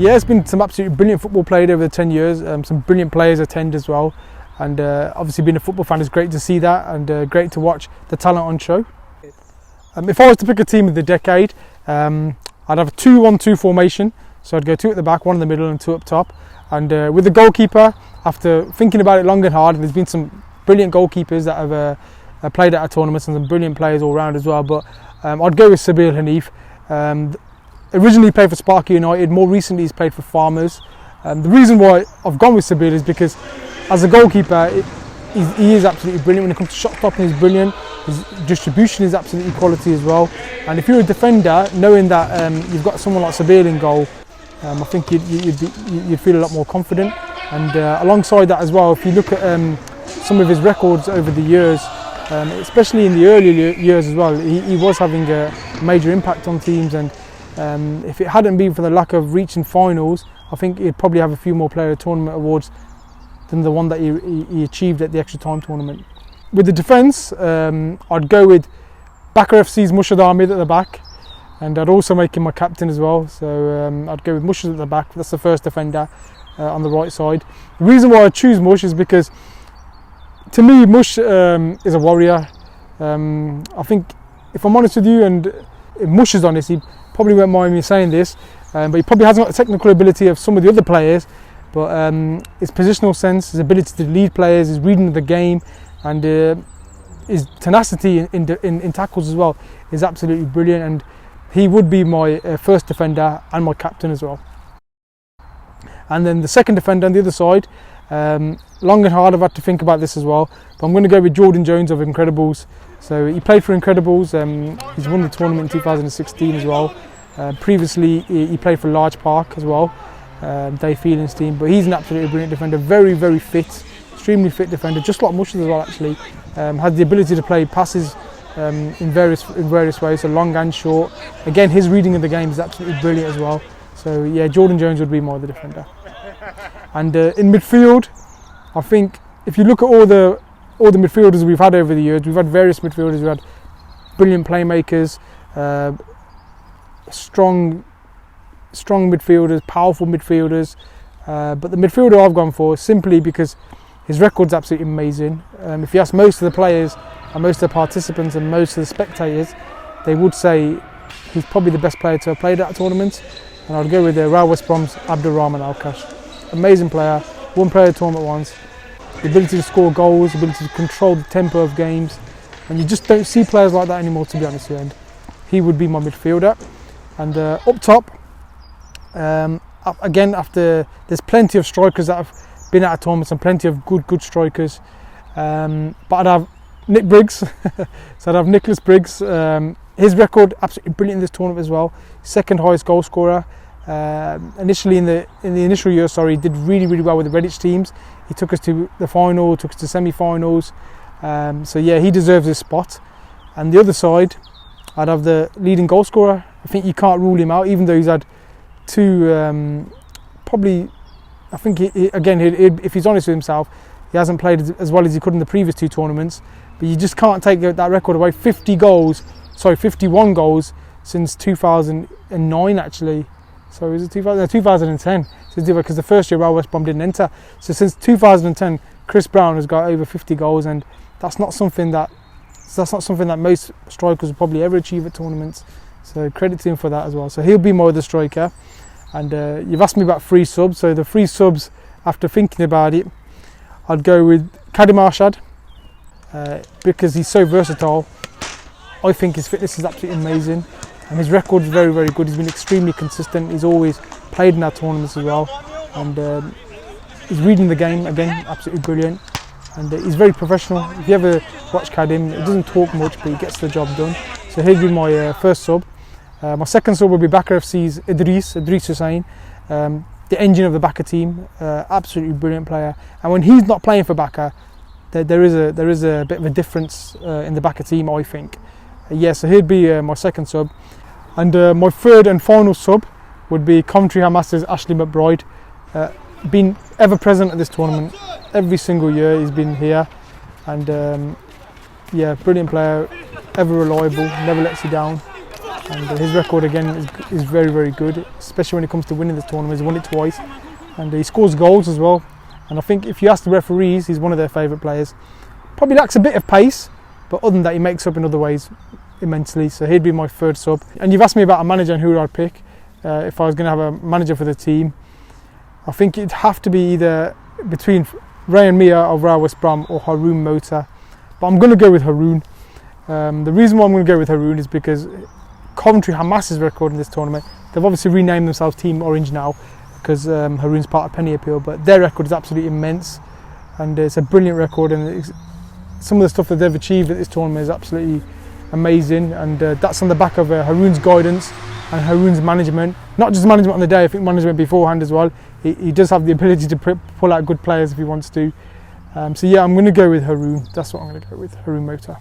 Yeah, it's been some absolutely brilliant football played over the 10 years, some brilliant players attend as well, and obviously being a football fan is great to see that, and great to watch the talent on show. If I was to pick a team of the decade, I'd have a 2-1-2 formation, so I'd go 2 at the back, 1 in the middle and 2 up top, and with the goalkeeper, after thinking about it long and hard, there's been some brilliant goalkeepers that have played at our tournaments and some brilliant players all round as well, but I'd go with Sabir Hanif. Originally played for Sparky United, more recently he's played for Farmers. The reason why I've gone with Sabir is because as a goalkeeper he is absolutely brilliant. When it comes to shot stopping he's brilliant, his distribution is absolutely quality as well, and if you're a defender, knowing that you've got someone like Sabir in goal, I think you'd feel a lot more confident. And alongside that as well, if you look at some of his records over the years, especially in the early years as well, he was having a major impact on teams, and if it hadn't been for the lack of reaching finals, I think he'd probably have a few more player tournament awards than the one that he achieved at the extra time tournament. With the defence, I'd go with Bakar FC's Mushad Ahmed at the back, and I'd also make him my captain as well, so I'd go with Mushad at the back. That's the first defender on the right side. The reason why I choose Mush is because to me Mush is a warrior. I think, if I'm honest with you, and if Mush is honest, he probably won't mind me saying this, but he probably hasn't got the technical ability of some of the other players, but his positional sense, his ability to lead players, his reading of the game, and his tenacity in tackles as well is absolutely brilliant, and he would be my first defender and my captain as well. And then the second defender on the other side, long and hard I've had to think about this as well, but I'm going to go with Jordan Jones of Incredibles. So he played for Incredibles, he's won the tournament in 2016 as well. Previously he played for Large Park as well, Dave Phelan's team, but he's an absolutely brilliant defender, very, very fit, extremely fit defender, just like Mushad as well actually. Had the ability to play passes in various ways, so long and short. Again, his reading of the game is absolutely brilliant as well. So yeah, Jordan Jones would be my other defender. And in midfield, I think if you look at all the midfielders we've had over the years, we've had various midfielders, we've had brilliant playmakers, strong midfielders, powerful midfielders, but the midfielder I've gone for is simply because his record's absolutely amazing. If you ask most of the players and most of the participants and most of the spectators, they would say he's probably the best player to have played at a tournament, and I'd go with Real West Brom's Abdurrahman Alkash. Amazing player, won player tournament once, the ability to score goals, the ability to control the tempo of games, and you just don't see players like that anymore, to be honest with you. And he would be my midfielder. And up top, again, after there's plenty of strikers that have been at a tournament and plenty of good strikers, but I'd have Nick Briggs. So I'd have Nicholas Briggs. His record absolutely brilliant in this tournament as well, second highest goal scorer. Initially in the initial year, he did really well with the Redditch teams. He took us to the final, took us to semi-finals. So yeah, he deserves his spot. And the other side, I'd have the leading goal scorer. I think you can't rule him out, even though he's had two, probably, I think if he's honest with himself, he hasn't played as well as he could in the previous two tournaments, but you just can't take that record away. 51 goals since 2009 actually. So is it 2010? Because the first year Real West Brom didn't enter. So since 2010, Chris Brown has got over 50 goals, and that's not something that most strikers will probably ever achieve at tournaments. So credit to him for that as well. So he'll be my other striker. And you've asked me about free subs. So the free subs, after thinking about it, I'd go with Kadim Arshad because he's so versatile. I think his fitness is absolutely amazing, and his record is very good. He's been extremely consistent. He's always played in our tournaments as well, and he's reading the game again, absolutely brilliant. And he's very professional. If you ever watch Kadim, he doesn't talk much, but he gets the job done. So he'll be my first sub. My second sub will be Bakar FC's Idris Hussain, the engine of the Bakar team, absolutely brilliant player. And when he's not playing for Bakar, there is a bit of a difference in the Bakar team, I think. So he'd be my second sub. And my third and final sub would be Coventry Hamas's Ashley McBride. Been ever present at this tournament, every single year he's been here, and brilliant player, ever reliable, never lets you down. and his record again is very, very good, especially when it comes to winning this tournament. He's won it twice, and he scores goals as well. And I think if you ask the referees, he's one of their favourite players. Probably lacks a bit of pace, but other than that, he makes up in other ways immensely. So he'd be my third sub. And you've asked me about a manager and who I'd pick if I was going to have a manager for the team. I think it'd have to be either between Ryan Mia of Real West Brom or Haroon Mota, but I'm going to go with Haroon. The reason why I'm going to go with Haroon is because Coventry have massive record in this tournament. They've obviously renamed themselves Team Orange now because Haroon's part of Penny Appeal, but their record is absolutely immense, and it's a brilliant record, and some of the stuff that they've achieved at this tournament is absolutely amazing, and that's on the back of Haroon's guidance and Haroon's management. Not just management on the day, I think management beforehand as well. He does have the ability to pull out good players if he wants to. So yeah, I'm going to go with Haroon. That's what I'm going to go with, Haroon Mota.